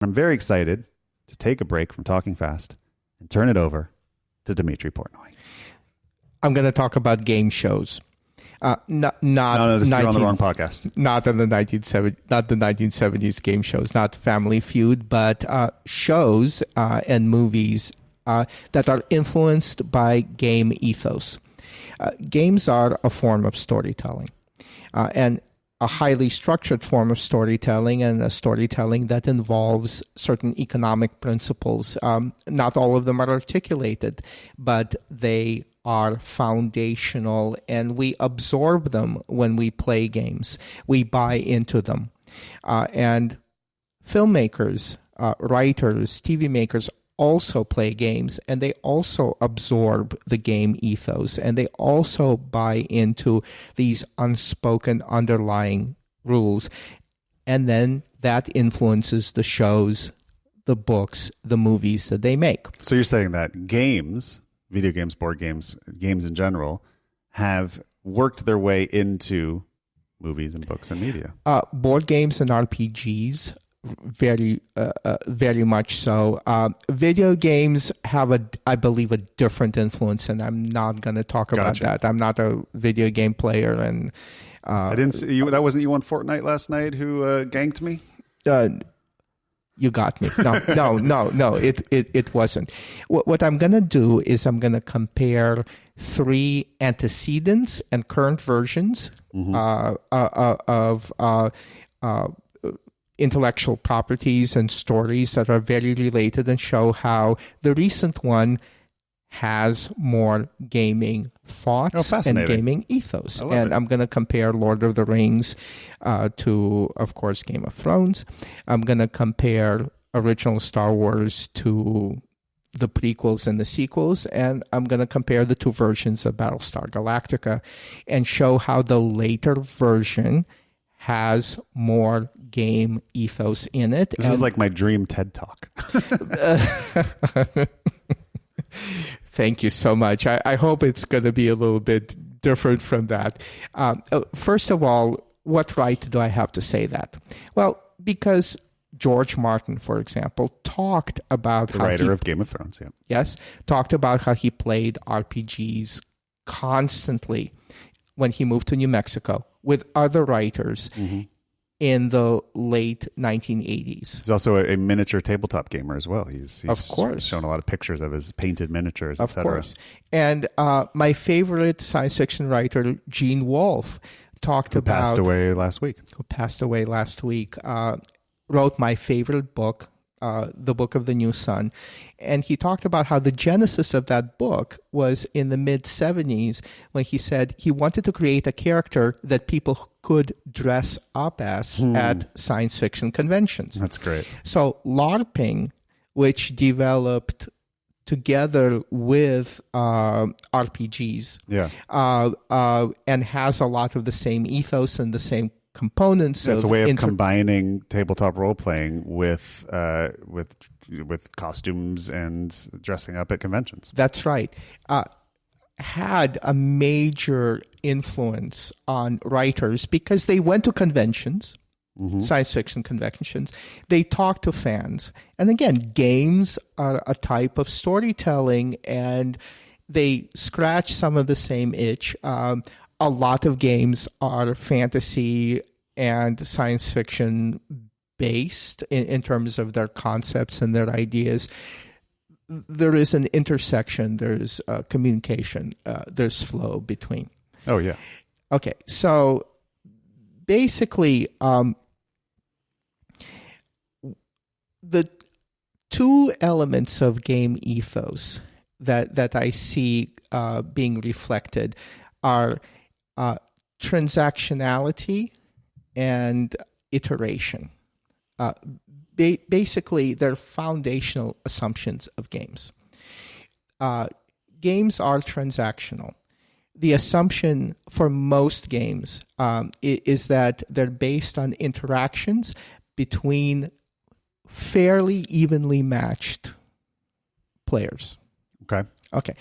I'm very excited to take a break from talking fast and turn it over to Dimitri Portnoy. I'm going to talk about game shows. No, you're on the wrong podcast. Not the 1970s game shows, not Family Feud, but shows and movies that are influenced by game ethos. Games are a form of storytelling, and a highly structured form of storytelling, and a storytelling that involves certain economic principles. Not all of them are articulated, but they are foundational, and we absorb them when we play games. We buy into them. And filmmakers, writers, TV makers also play games, and they also absorb the game ethos, and they also buy into these unspoken underlying rules. And then that influences the shows, the books, the movies that they make. So you're saying that games, video games, board games, games in general, have worked their way into movies and books and media. Board games and RPGs, very much so. Video games have I believe, a different influence, and I'm not going to talk about that. I'm not a video game player, and I didn't see you. That wasn't you on Fortnite last night who ganked me. You got me. No. It wasn't. What I'm going to do is I'm going to compare 3 antecedents and current versions of intellectual properties and stories that are very related, and show how the recent one has more gaming thoughts and gaming ethos. And I'm going to compare Lord of the Rings to, of course, Game of Thrones. I'm going to compare original Star Wars to the prequels and the sequels, and I'm going to compare the 2 versions of Battlestar Galactica and show how the later version has more game ethos in it. This is like my dream TED Talk. Thank you so much. I hope it's going to be a little bit different from that. First of all, what right do I have to say that? Well, because George Martin, for example, talked about the writer of Game of Thrones. Yeah. Yes, talked about how he played RPGs constantly when he moved to New Mexico with other writers in the late 1980s. He's also a miniature tabletop gamer as well. He's of course shown a lot of pictures of his painted miniatures, of etc. course. And my favorite science fiction writer, Gene Wolfe, who passed away last week, wrote my favorite book, The Book of the New Sun. And he talked about how the genesis of that book was in the mid-70s, when he said he wanted to create a character that people could dress up as at science fiction conventions. That's great. So LARPing, which developed together with RPGs, and has a lot of the same ethos and the same components. It's a way of combining tabletop role playing with costumes and dressing up at conventions. That's right. Had a major influence on writers because they went to conventions, science fiction conventions. They talked to fans. And again, games are a type of storytelling, and they scratch some of the same itch. A lot of games are fantasy and science fiction based in terms of their concepts and their ideas. There is an intersection, there's communication, there's flow between. Oh, yeah. Okay, so basically, the 2 elements of game ethos that I see being reflected are transactionality and iteration. Basically, they're foundational assumptions of games. Games are transactional. The assumption for most games is that they're based on interactions between fairly evenly matched players. Okay.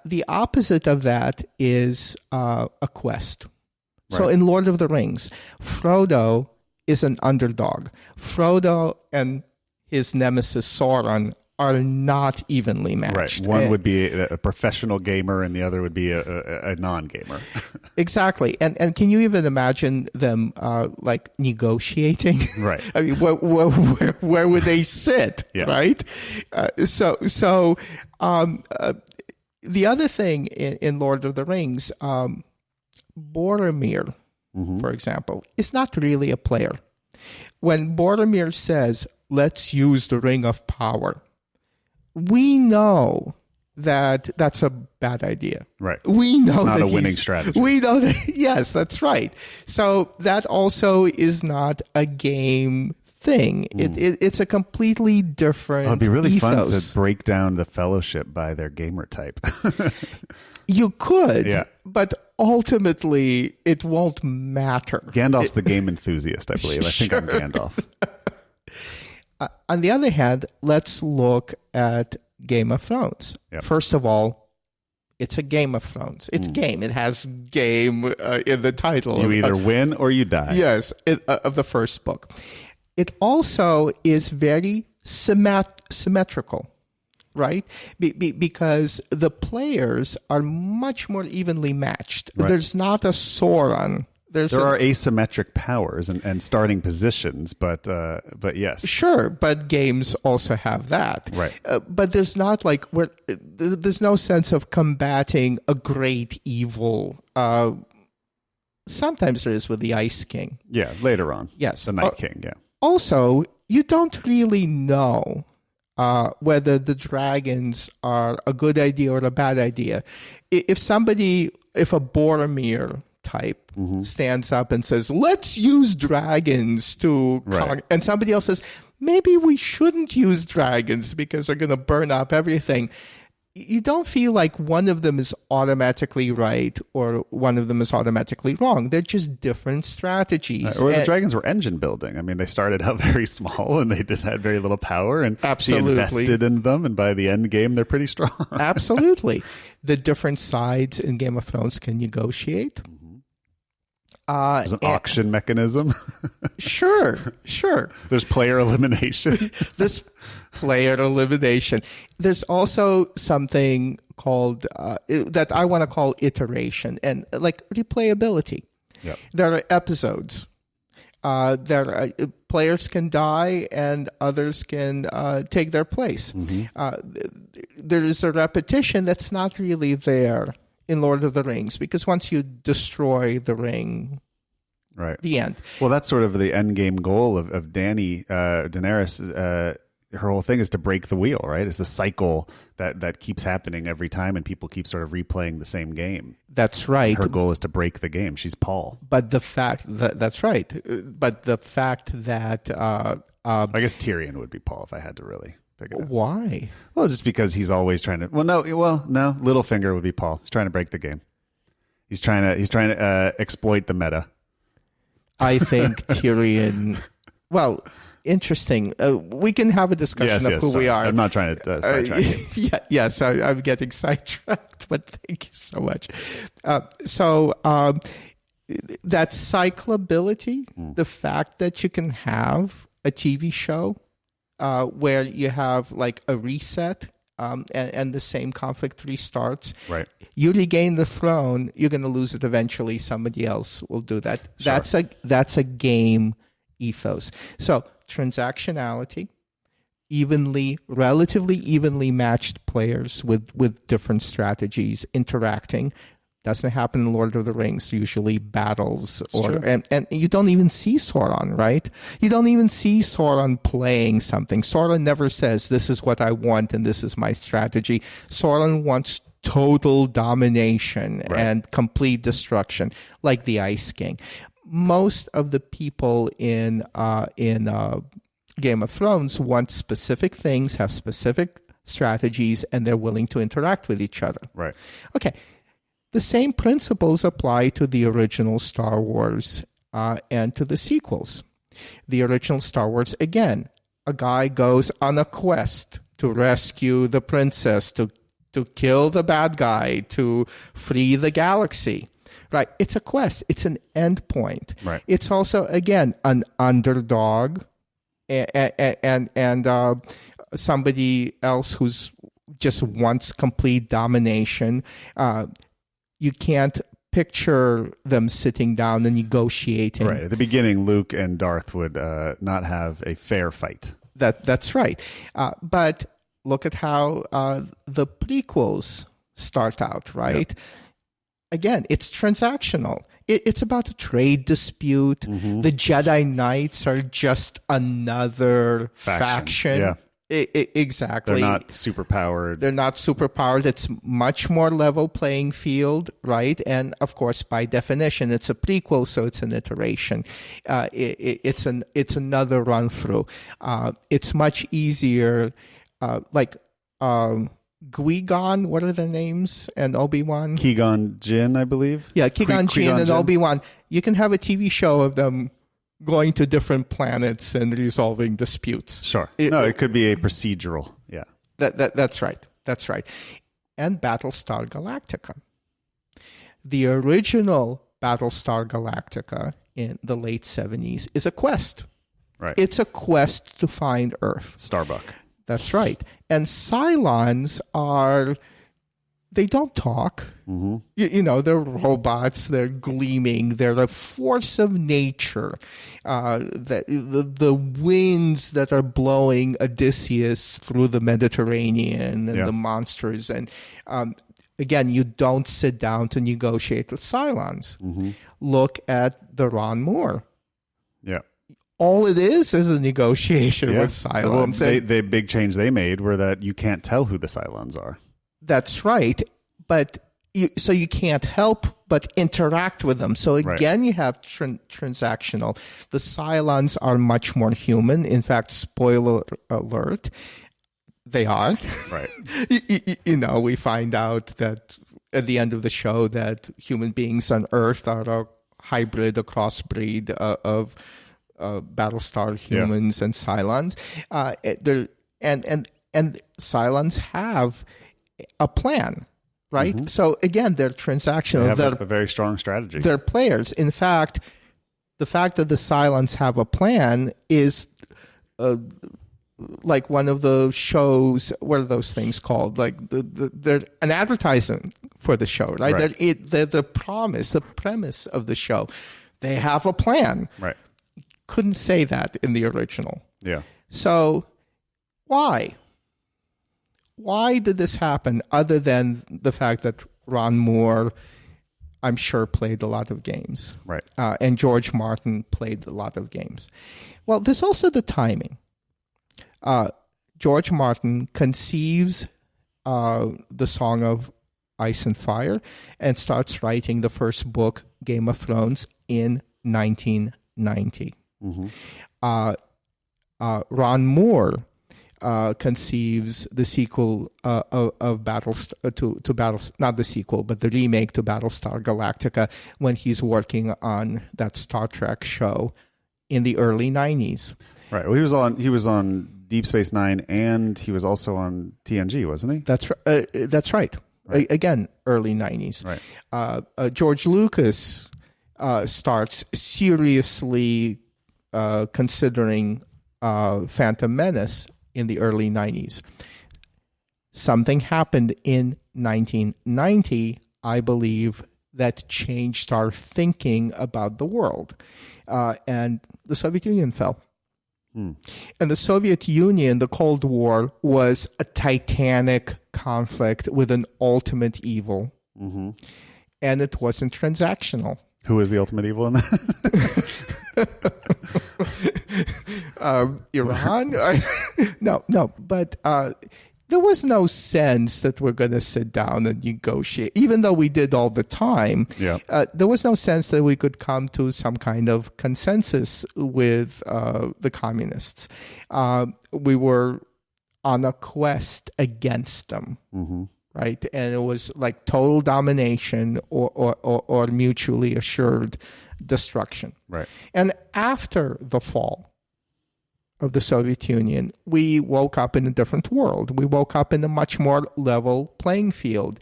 The opposite of that is a quest. Right. So in Lord of the Rings, Frodo is an underdog. Frodo and his nemesis Sauron are not evenly matched. Right. One would be a professional gamer and the other would be a non-gamer. Exactly. And can you even imagine them like negotiating? Right. I mean, where would they sit? Yeah. Right. So the other thing in Lord of the Rings, Boromir, for example, is not really a player. When Boromir says, "Let's use the Ring of Power," we know that that's a bad idea. Right. We know it's not that a winning strategy. We know that, yes, that's right. So that also is not a game thing. It's a completely different It'd be really ethos. fun to break down the Fellowship by their gamer type. You could, Yeah. but ultimately it won't matter. Gandalf's the game enthusiast, I believe. I think I'm Gandalf. On the other hand, let's look at Game of Thrones. Yep. First of all, it's a Game of Thrones. It's game. It has game in the title. You either win or you die. Yes, of the first book. It also is very symmetrical, right? Because the players are much more evenly matched. Right. There's not a Sauron. There are asymmetric powers and starting positions, but yes. Sure, but games also have that. Right. But there's not like there's no sense of combating a great evil. Sometimes there is with the Ice King. Yeah, later on. Yes. The Night King, yeah. Also, you don't really know whether the dragons are a good idea or a bad idea. If a Boromir type stands up and says, "Let's use dragons to Right. and somebody else says, "Maybe we shouldn't use dragons because they're going to burn up everything," you don't feel like one of them is automatically right or one of them is automatically wrong. They're just different strategies. Or the dragons were engine building. I mean, they started out very small and they had very little power, and Absolutely. she invested in them, and by the end game, they're pretty strong. Absolutely. The different sides in Game of Thrones can negotiate. There's an auction mechanism. Sure. There's player elimination. This player elimination. There's also something called that I want to call iteration and like replayability. Yep. There are episodes. Players can die and others can take their place. There is a repetition that's not really there in Lord of the Rings, because once you destroy the ring, Right. the end. Well, that's sort of the end game goal of Daenerys. Her whole thing is to break the wheel, right? It's the cycle that keeps happening every time, and people keep sort of replaying the same game. That's right. Her goal is to break the game. She's Paul. But the fact that's right. But the fact that I guess Tyrion would be Paul if I had to really pick it up. why? Well, just because he's always trying to. No. Littlefinger would be Paul. He's trying to break the game. He's trying to exploit the meta. I think Tyrion. Well, interesting. We can have a discussion of who sorry. we are. I'm not trying to sidetrack you. Yes, I'm getting sidetracked, but thank you so much. That cyclability, the fact that you can have a TV show where you have like a reset and the same conflict restarts. Right. You regain the throne, you're going to lose it eventually. Somebody else will do that. Sure. That's a game ethos. So transactionality, relatively evenly matched players with different strategies interacting. Doesn't happen in Lord of the Rings. Usually battles, and you don't even see Sauron, right? You don't even see Sauron playing something. Sauron never says, "This is what I want and this is my strategy." Sauron wants total domination and complete destruction, like the Ice King. Most of the people in Game of Thrones want specific things, have specific strategies, and they're willing to interact with each other. Right. Okay. The same principles apply to the original Star Wars and to the sequels. The original Star Wars, again, a guy goes on a quest to rescue the princess, to kill the bad guy, to free the galaxy. Right? It's a quest. It's an endpoint. Right. It's also, again, an underdog and somebody else who's just wants complete domination. You can't picture them sitting down and negotiating. Right. At the beginning, Luke and Darth would not have a fair fight. That's right. But look at how the prequels start out, right? Yep. Again, it's transactional. It's about a trade dispute. Mm-hmm. The Jedi Knights are just another faction. Yeah. Exactly. They're not superpowered. It's much more level playing field, right? And of course, by definition, it's a prequel, so it's an iteration. It's another run through. It's much easier, Qui-Gon, what are their names? And Obi-Wan? Qui-Gon Jinn, I believe. Yeah, Qui-Gon Jinn and Obi-Wan. You can have a TV show of them going to different planets and resolving disputes. Sure. It could be a procedural. Yeah. That's right. That's right. And Battlestar Galactica. The original Battlestar Galactica in the late 70s is a quest. Right. It's a quest to find Earth. Starbuck. That's right. And Cylons they don't talk. Mm-hmm. They're robots. They're gleaming. They're a force of nature. The winds that are blowing Odysseus through the Mediterranean and the monsters. And again, you don't sit down to negotiate with Cylons. Mm-hmm. Look at the Ron Moore. Yeah. All it is a negotiation with Cylons. Well, the big change they made were that you can't tell who the Cylons are. That's right. But so you can't help but interact with them. So again, you have transactional. The Cylons are much more human. In fact, spoiler alert, they are. Right. We find out that at the end of the show that human beings on Earth are a hybrid, a crossbreed of Battlestar humans and Cylons. And Cylons have a plan, right? Mm-hmm. So again, they're transactional. They have a very strong strategy. They're players. In fact, the fact that the Cylons have a plan is like one of the shows. What are those things called? Like they're an advertisement for the show, right? They're the premise of the show. They have a plan. Right. Couldn't say that in the original. Yeah. So why? Why did this happen other than the fact that Ron Moore, I'm sure, played a lot of games. Right. And George Martin played a lot of games. Well, there's also the timing. George Martin conceives the Song of Ice and Fire and starts writing the first book, Game of Thrones, in 1990. Mm-hmm. Ron Moore conceives the sequel of Battlestar, not the sequel, but the remake to Battlestar Galactica when he's working on that Star Trek show in the early 90s. Right. Well, he was on Deep Space Nine, and he was also on TNG, wasn't he? That's right. Again, early 90s. Right. George Lucas starts seriously considering Phantom Menace in the early 90s. Something happened in 1990, I believe, that changed our thinking about the world. And the Soviet Union fell. And the Soviet Union, the Cold War, was a titanic conflict with an ultimate evil. Mm-hmm. And it wasn't transactional. Who is the ultimate evil in that? Iran? No, but there was no sense that we're going to sit down and negotiate, even though we did all the time. Yeah. There was no sense that we could come to some kind of consensus with the communists. We were on a quest against them. Mm-hmm. Right, and it was like total domination or mutually assured destruction. Right. And after the fall of the Soviet Union, we woke up in a different world. We woke up in a much more level playing field.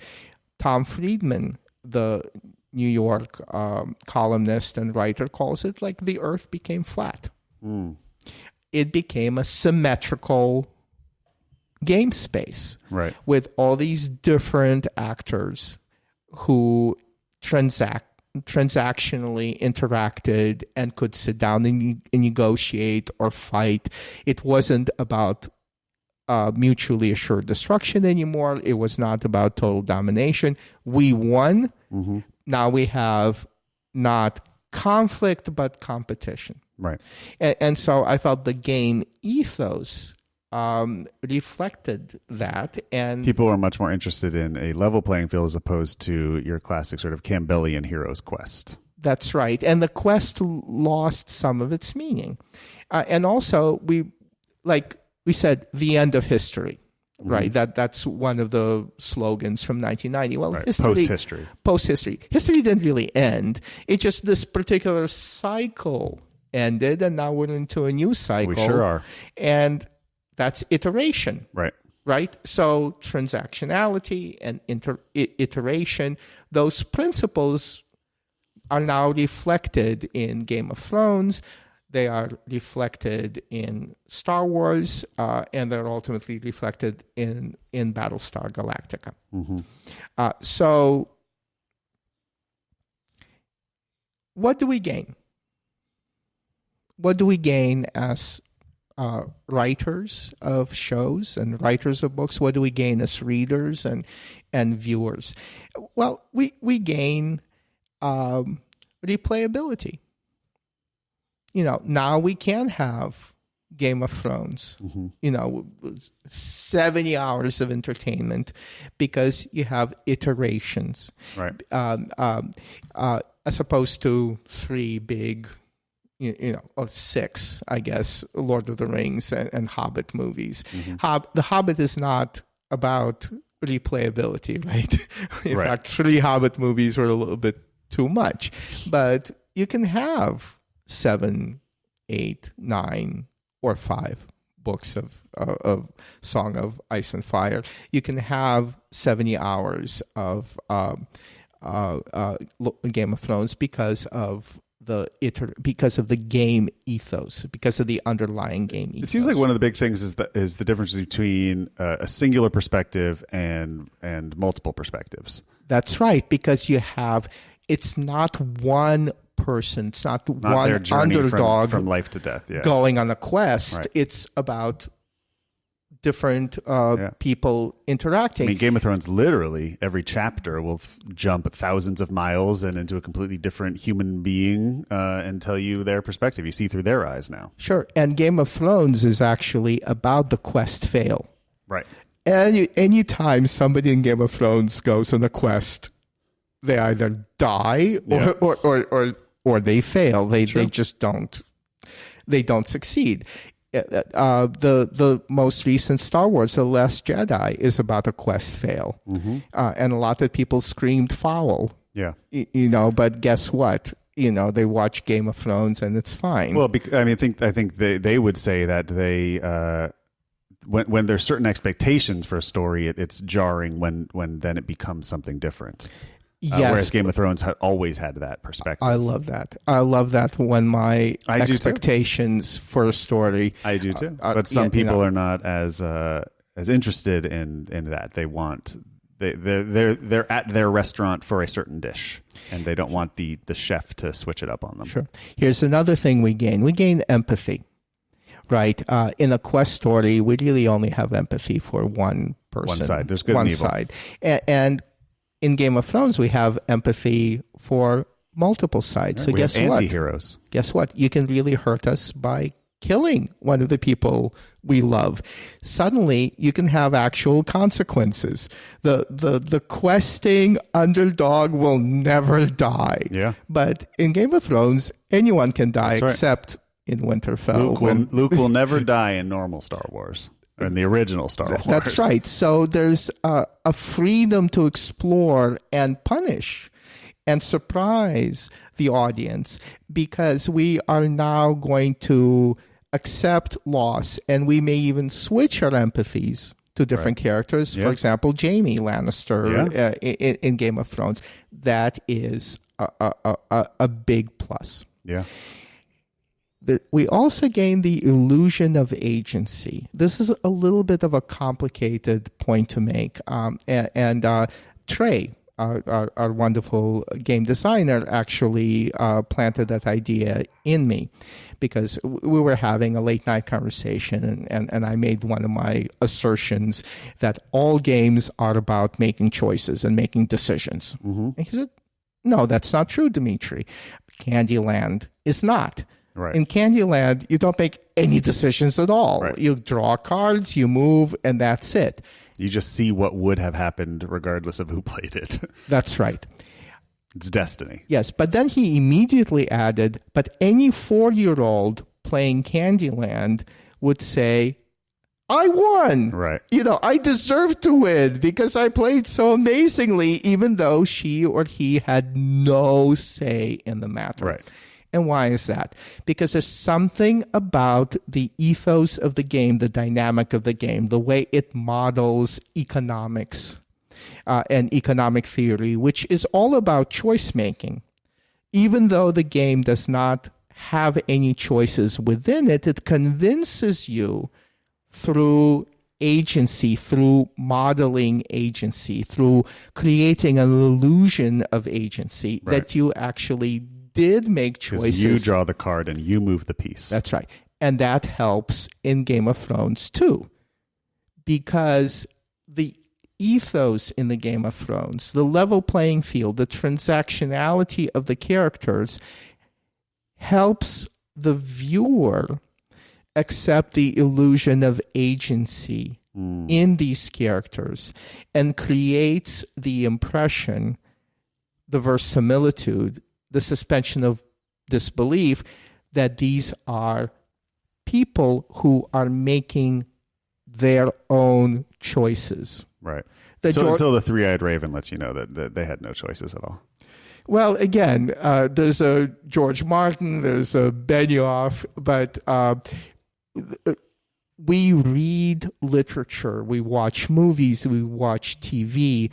Tom Friedman, the New York columnist and writer, calls it like the Earth became flat. it became a symmetrical game space, Right. with all these different actors who transactionally interacted and could sit down and negotiate or fight. It wasn't about mutually assured destruction anymore. It was not about total domination. We won. Mm-hmm. Now we have not conflict, but competition. Right. And so I felt the game ethos reflected that. And People are much more interested in a level playing field as opposed to your classic sort of Campbellian hero's quest. that's right. And the quest lost some of its meaning. And also, we said, the end of history. Right, that's one of the slogans from 1990. Well, Right. Post-history. History didn't really end. It just, this particular cycle ended, and now we're into a new cycle. We sure are. And that's iteration. Right. Right? So transactionality and iteration, those principles are now reflected in Game of Thrones. They are reflected in Star Wars, and they're ultimately reflected in Battlestar Galactica. Mm-hmm. So what do we gain? What do we gain as writers of shows and writers of books? What do we gain as readers and viewers? Well, we gain replayability. Now we can have Game of Thrones, 70 hours of entertainment, because you have iterations. Right. As opposed to 3 big, or 6, I guess, Lord of the Rings and Hobbit movies. Mm-hmm. The Hobbit is not about replayability, right? In fact, 3 Hobbit movies were a little bit too much. But you can have 7, 8, 9, or 5 books of Song of Ice and Fire. You can have 70 hours of Game of Thrones because of the game ethos, because of the underlying game ethos. It seems like one of the big things is the difference between a singular perspective and multiple perspectives. That's right, because it's not one person, it's not one their journey underdog from life to death, going on a quest. Right. It's about different people interacting. I mean, Game of Thrones, literally every chapter will jump thousands of miles and into a completely different human being and tell you their perspective. You see through their eyes now. Sure. And Game of Thrones is actually about the quest fail. Right. Anytime somebody in Game of Thrones goes on a quest, they either die or they fail. They just don't succeed. The most recent Star Wars, The Last Jedi, is about a quest fail. Mm-hmm. And a lot of people screamed foul. Yeah. But guess what? They watch Game of Thrones and it's fine. Well, I think they would say that they when there's certain expectations for a story, it's jarring when then it becomes something different. Yes. Whereas Game of Thrones always had that perspective. I love that. I love that when my expectations for a story. I do too. But some people are not as interested in that. They want they're at their restaurant for a certain dish, and they don't want the chef to switch it up on them. Sure. Here's another thing we gain. We gain empathy. Right. In a quest story, we really only have empathy for one person. One side. There's good and evil. One side. And in Game of Thrones, we have empathy for multiple sides. So guess what? Anti-heroes. Guess what? You can really hurt us by killing one of the people we love. Suddenly, you can have actual consequences. The questing underdog will never die. Yeah. But in Game of Thrones, anyone can die. That's right. Except in Winterfell. Luke will never die in normal Star Wars. In the original Star Wars. That's right. So there's a freedom to explore and punish and surprise the audience, because we are now going to accept loss, and we may even switch our empathies to different characters. Yeah. For example, Jaime Lannister in Game of Thrones. That is a big plus. Yeah. we also gain the illusion of agency. This is a little bit of a complicated point to make. Trey, our wonderful game designer, actually planted that idea in me, because we were having a late night conversation, and I made one of my assertions that all games are about making choices and making decisions. And he said, no, that's not true, Dimitri. Candyland is not. Right. In Candyland, you don't make any decisions at all. Right. You draw cards, you move, and that's it. You just see what would have happened regardless of who played it. That's right. It's destiny. Yes, but then he immediately added, but any 4-year-old playing Candyland would say, I won. Right. I deserve to win because I played so amazingly, even though she or he had no say in the matter. Right. And why is that? Because there's something about the ethos of the game, the dynamic of the game, the way it models economics and economic theory, which is all about choice making. Even though the game does not have any choices within it, it convinces you through agency, through modeling agency, through creating an illusion of agency, that you actually did make choices. You draw the card and you move the piece. That's right. And that helps in Game of Thrones too, because the ethos in the Game of Thrones, the level playing field, the transactionality of the characters helps the viewer accept the illusion of agency in these characters and creates the impression, the verisimilitude, the suspension of disbelief that these are people who are making their own choices. Right. Until the three-eyed raven lets you know that they had no choices at all. Well, again, there's a George Martin, there's a Benioff, but we read literature, we watch movies, we watch TV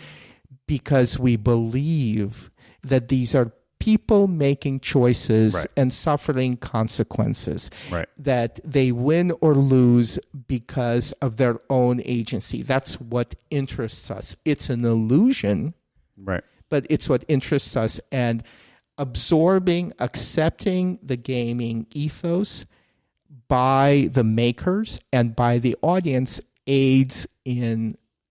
because we believe that these are people making choices and suffering consequences, that they win or lose because of their own agency. That's what interests us. It's an illusion, but it's what interests us. And absorbing, accepting the gaming ethos by the makers and by the audience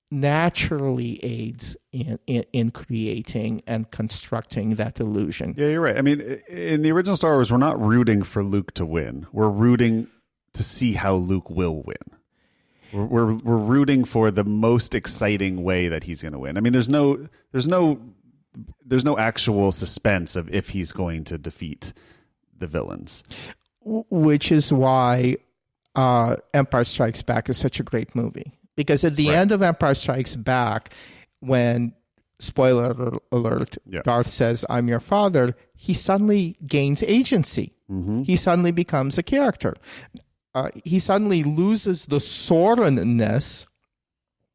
naturally aids in creating and constructing that illusion. Yeah, you're right. I mean, in the original Star Wars, we're not rooting for Luke to win. We're rooting to see how Luke will win. We're rooting for the most exciting way that he's going to win. I mean, there's no actual suspense of if he's going to defeat the villains. Which is why Empire Strikes Back is such a great movie. Because at the end of Empire Strikes Back, when, spoiler alert, Darth says, I'm your father, he suddenly gains agency. He suddenly becomes a character. He suddenly loses the Sauron-ness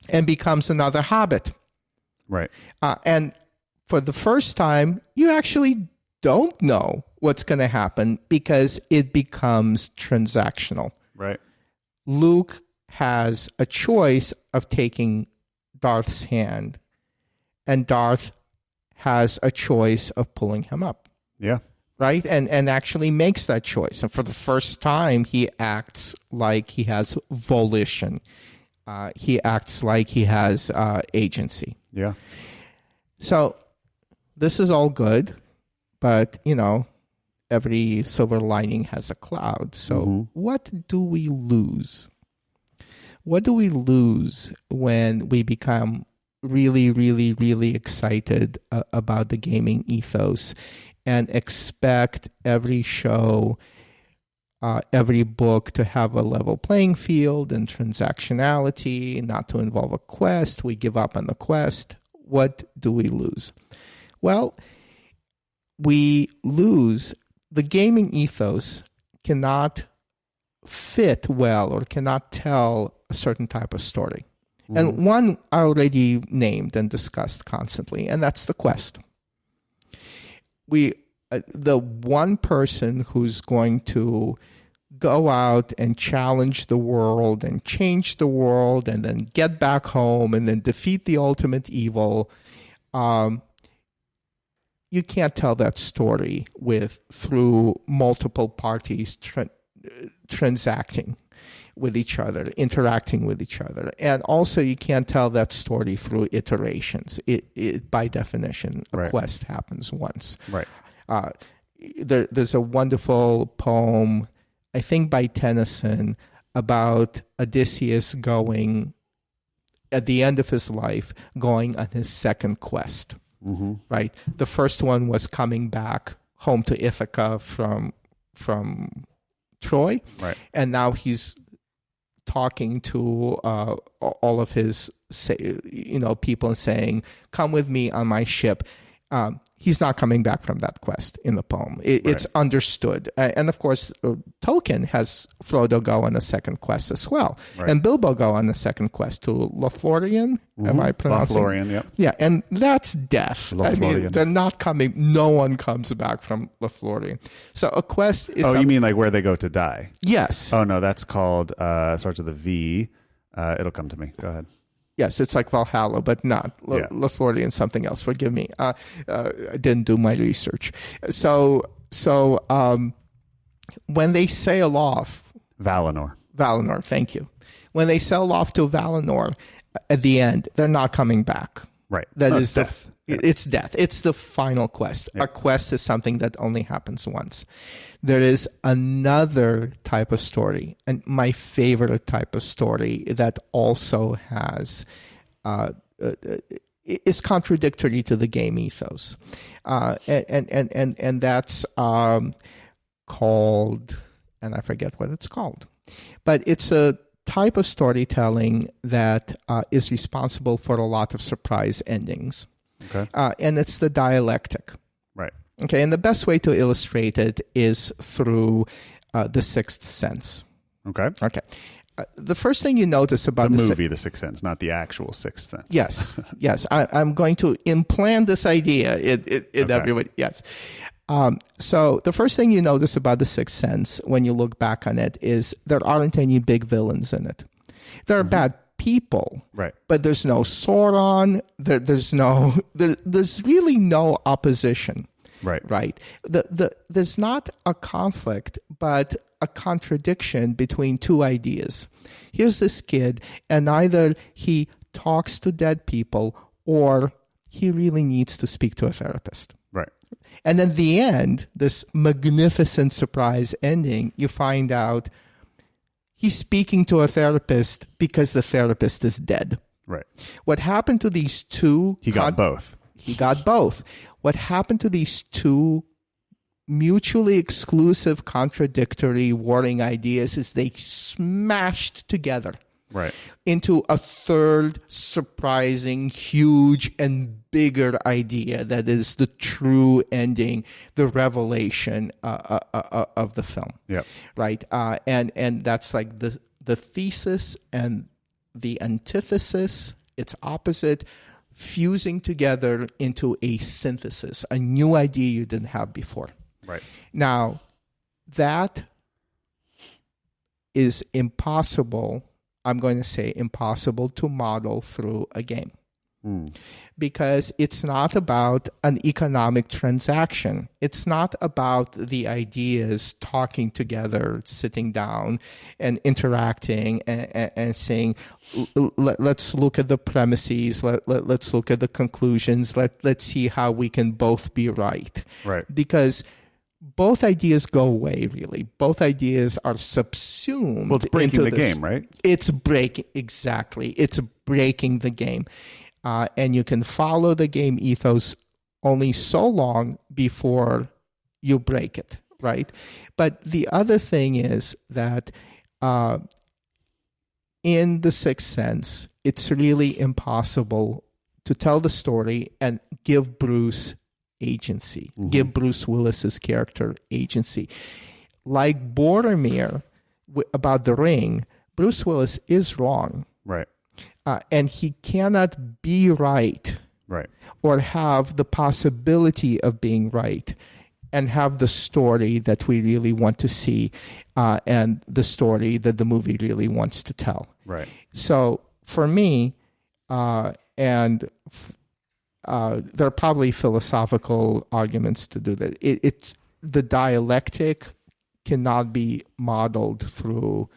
and becomes another Hobbit. Right. And for the first time, you actually don't know what's going to happen because it becomes transactional. Right. Luke has a choice of taking Darth's hand, and Darth has a choice of pulling him up. Yeah. Right? And actually makes that choice. And for the first time, he acts like he has volition. He acts like he has agency. Yeah. So this is all good, but, every silver lining has a cloud. So what do we lose? What do we lose when we become really, really, really excited about the gaming ethos and expect every show, every book to have a level playing field and transactionality, not to involve a quest? We give up on the quest. What do we lose? Well, we lose the gaming ethos cannot fit well or cannot tell a certain type of story. And one I already named and discussed constantly, and that's the quest. The one person who's going to go out and challenge the world and change the world and then get back home and then defeat the ultimate evil. You can't tell that story through multiple parties transacting with each other, interacting with each other. And also you can't tell that story through iterations. It by definition, a quest happens once. Right. There's a wonderful poem, I think by Tennyson, about Odysseus going, at the end of his life, going on his second quest. Mm-hmm. Right. The first one was coming back home to Ithaca from Troy. Right. And now he's talking to all of his people and saying, "Come with me on my ship." He's not coming back from that quest in the poem. It's understood. And of course, Tolkien has Frodo go on a second quest as well. Right. And Bilbo go on a second quest to Lothlorien. Mm-hmm. Am I pronouncing? Lothlorien, yep. Yeah, and that's death. I mean, they're not coming. No one comes back from Lothlorien. So a quest is... Oh, you mean like where they go to die? Yes. Oh, no, that's called, starts with a V. It'll come to me. Go ahead. Yes, it's like Valhalla, but not Lothlorien, something else. Forgive me. I didn't do my research. So when they sail off... Valinor, thank you. When they sail off to Valinor, at the end, they're not coming back. Right. That is death. It's death. It's the final quest. Yeah. A quest is something that only happens once. There is another type of story, and my favorite type of story that also has is contradictory to the game ethos, and that's called, and I forget what it's called, but it's a type of storytelling that is responsible for a lot of surprise endings. Okay. And it's the dialectic. Right. Okay, and the best way to illustrate it is through The Sixth Sense. Okay. Okay. The first thing you notice about the movie, The Sixth Sense, not the actual Sixth Sense. Yes, yes. I'm going to implant this idea in everybody. Yes. So the first thing you notice about The Sixth Sense when you look back on it is there aren't any big villains in it. There are bad people, right? But there's no Sauron. There's really no opposition. Right. There's not a conflict, but a contradiction between two ideas. Here's this kid, and either he talks to dead people or he really needs to speak to a therapist. Right. And at the end, this magnificent surprise ending, you find out he's speaking to a therapist because the therapist is dead. Right. What happened to these two... He got both. What happened to these two mutually exclusive, contradictory, warring ideas is they smashed together into a third, surprising, huge, and bigger idea that is the true ending, the revelation of the film. Yep. Right? And that's like the thesis and the antithesis, its opposite, fusing together into a synthesis, a new idea you didn't have before. Right. Now, that is impossible, I'm going to say impossible to model through a game. Because it's not about an economic transaction. It's not about the ideas talking together, sitting down and interacting and saying, let's look at the premises, let's look at the conclusions, let's see how we can both be right. Right. Because both ideas go away, really. Both ideas are subsumed. Well, it's breaking the game, right? It's breaking, exactly. It's breaking the game. And you can follow the game ethos only so long before you break it, right? But the other thing is that in The Sixth Sense, it's really impossible to tell the story and give Bruce agency, give Bruce Willis's character agency. Like Boromir about the ring, Bruce Willis is wrong. Right. And he cannot be right, or have the possibility of being right and have the story that we really want to see, and the story that the movie really wants to tell. Right. So for me, there are probably philosophical arguments to do that. The dialectic cannot be modeled through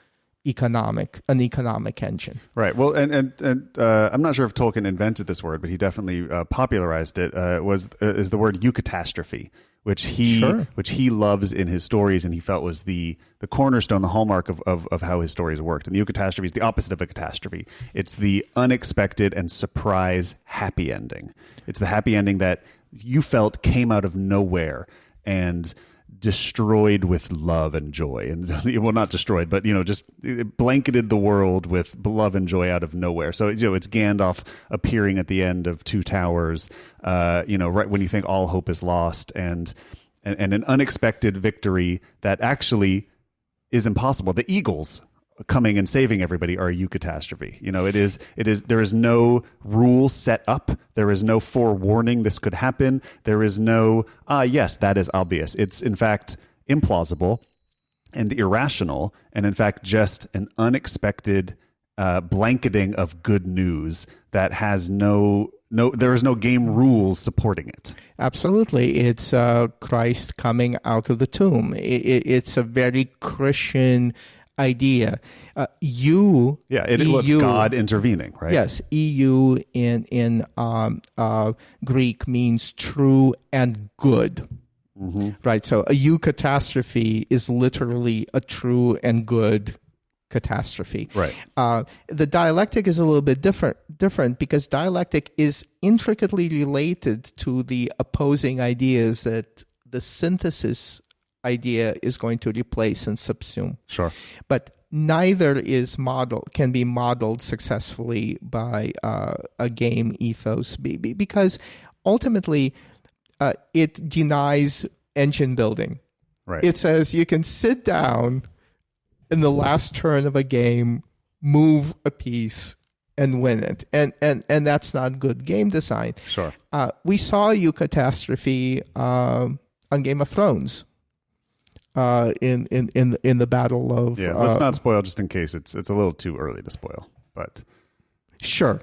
an economic engine. Right. Well, and I'm not sure if Tolkien invented this word, but he definitely popularized it. Is the word eucatastrophe, which he loves in his stories, and he felt was the cornerstone, the hallmark of how his stories worked. And the eucatastrophe is the opposite of a catastrophe. It's the unexpected and surprise happy ending. It's the happy ending that you felt came out of nowhere and destroyed with love and joy. And well, not destroyed, but just it blanketed the world with love and joy out of nowhere. So it's Gandalf appearing at the end of Two Towers, right when you think all hope is lost, and an unexpected victory that actually is impossible. The Eagles coming and saving everybody are a eucatastrophe. There is no rule set up. There is no forewarning this could happen. There is no, yes, that is obvious. It's in fact implausible and irrational, and in fact just an unexpected blanketing of good news that has there is no game rules supporting it. Absolutely. It's Christ coming out of the tomb. It's a very Christian idea. It's God intervening, right? Yes, EU in Greek means true and good, right? So a eucatastrophe is literally a true and good catastrophe. Right. The dialectic is a little bit different because dialectic is intricately related to the opposing ideas that the synthesis idea is going to replace and subsume. Sure. But neither can be modeled successfully by a game ethos because ultimately it denies engine building. Right. It says you can sit down in the last turn of a game, move a piece, and win it. And that's not good game design. Sure. We saw eucatastrophe on Game of Thrones. In the battle of let's not spoil just in case it's a little too early to spoil, but sure.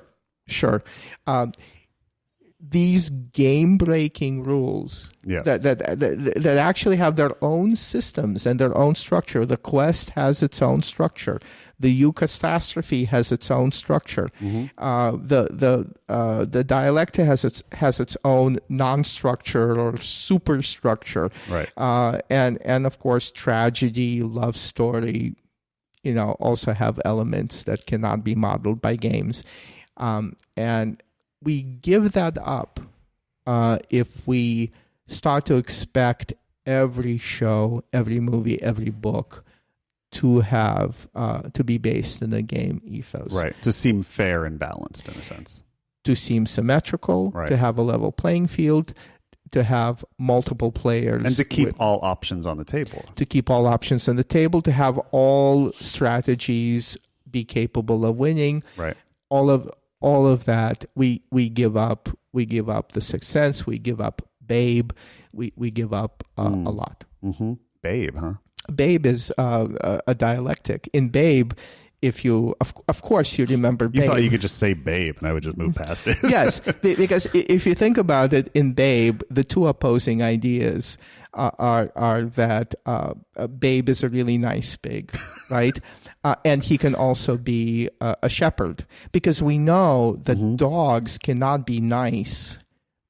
These game-breaking rules that actually have their own systems and their own structure. The quest has its own structure. The eucatastrophe has its own structure. The dialectic has its own non-structure or superstructure. Right. And of course, tragedy, love story, also have elements that cannot be modeled by games. And we give that up if we start to expect every show, every movie, every book to be based in a game ethos. Right. To seem fair and balanced in a sense. To seem symmetrical, right. To have a level playing field, to have multiple players. And to keep all options on the table. To keep all options on the table, to have all strategies be capable of winning. Right. All of that, we give up. We give up The Sixth Sense. We give up Babe. We give up a lot. Mm-hmm. Babe, huh? Babe is a dialectic. In Babe, if you, of course, you remember Babe. You thought you could just say Babe and I would just move past it. Yes, because if you think about it, in Babe, the two opposing ideas are that Babe is a really nice pig, right? And he can also be a shepherd, because we know that dogs cannot be nice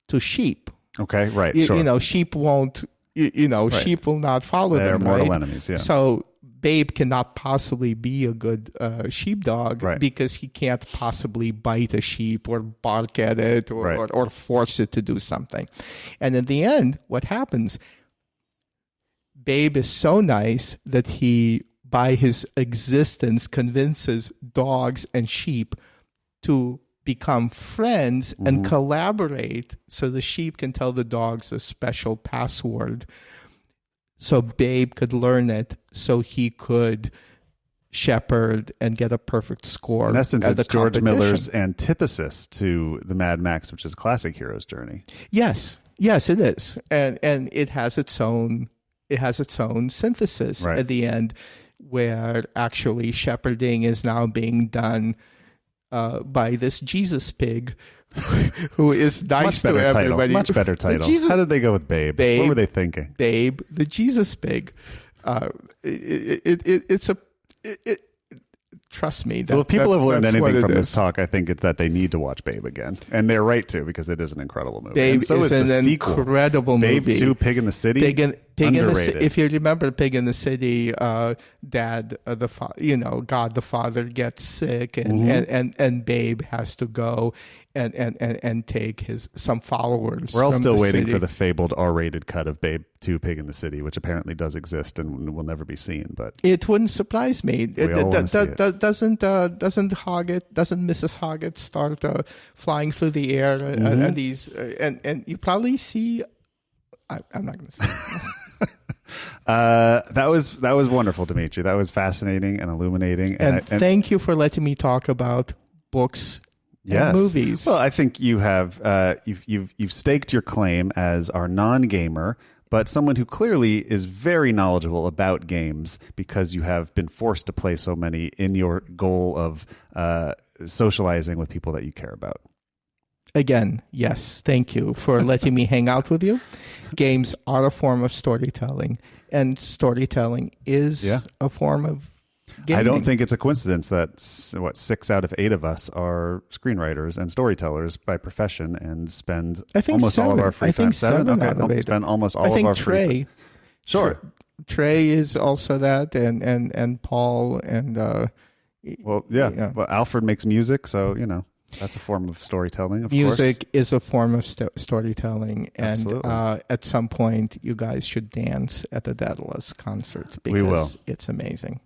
to sheep. Okay, right, sure. Sheep won't, right. Sheep will not follow them, right? They're mortal enemies, yeah. So Babe cannot possibly be a good sheepdog, right. because he can't possibly bite a sheep or bark at it or force it to do something. And in the end, what happens? Babe is so nice that he, by his existence, convinces dogs and sheep to become friends and collaborate, so the sheep can tell the dogs a special password, so Babe could learn it, so he could shepherd and get a perfect score. In essence, it's George Miller's antithesis to the Mad Max, which is a classic hero's journey. Yes. Yes, it is, and it has its own synthesis Right. at the end, where actually shepherding is now being done by this Jesus pig, who is nice to everybody. Much better title. How did they go with Babe? What were they thinking? Babe, the Jesus pig. Trust me. Well, if people have learned anything from this talk, I think it's that they need to watch Babe again, and they're right to, because it is an incredible movie. Babe and so is an the sequel. Incredible movie. Babe 2, Pig in the City. Pig in underrated. the, if you remember Pig in the City, Dad, God the Father gets sick, and Babe has to go and take some followers. We're all still waiting city. for the fabled R-rated cut of Babe 2, Pig in the City, which apparently does exist and will never be seen. But it wouldn't surprise me. Doesn't Mrs. Hoggett start flying through the air and these and you probably see. I'm not going to say. That was wonderful, Dimitri. That was fascinating and illuminating. And thank you for letting me talk about books and movies. Well, I think you have you've staked your claim as our non-gamer, but someone who clearly is very knowledgeable about games, because you have been forced to play so many in your goal of socializing with people that you care about. Again, yes, thank you for letting me hang out with you. Games are a form of storytelling, and storytelling is a form of gaming. I don't think it's a coincidence that 6 out of 8 of us are screenwriters and storytellers by profession, and spend almost all of our free time. 7 out of 8. Spend almost all of our free time. Sure. Trey is also that, and Paul, and well, Alfred makes music, so that's a form of storytelling, of course. Music is a form of storytelling, and Absolutely. At some point, you guys should dance at the Daedalus concert, because we will. It's amazing.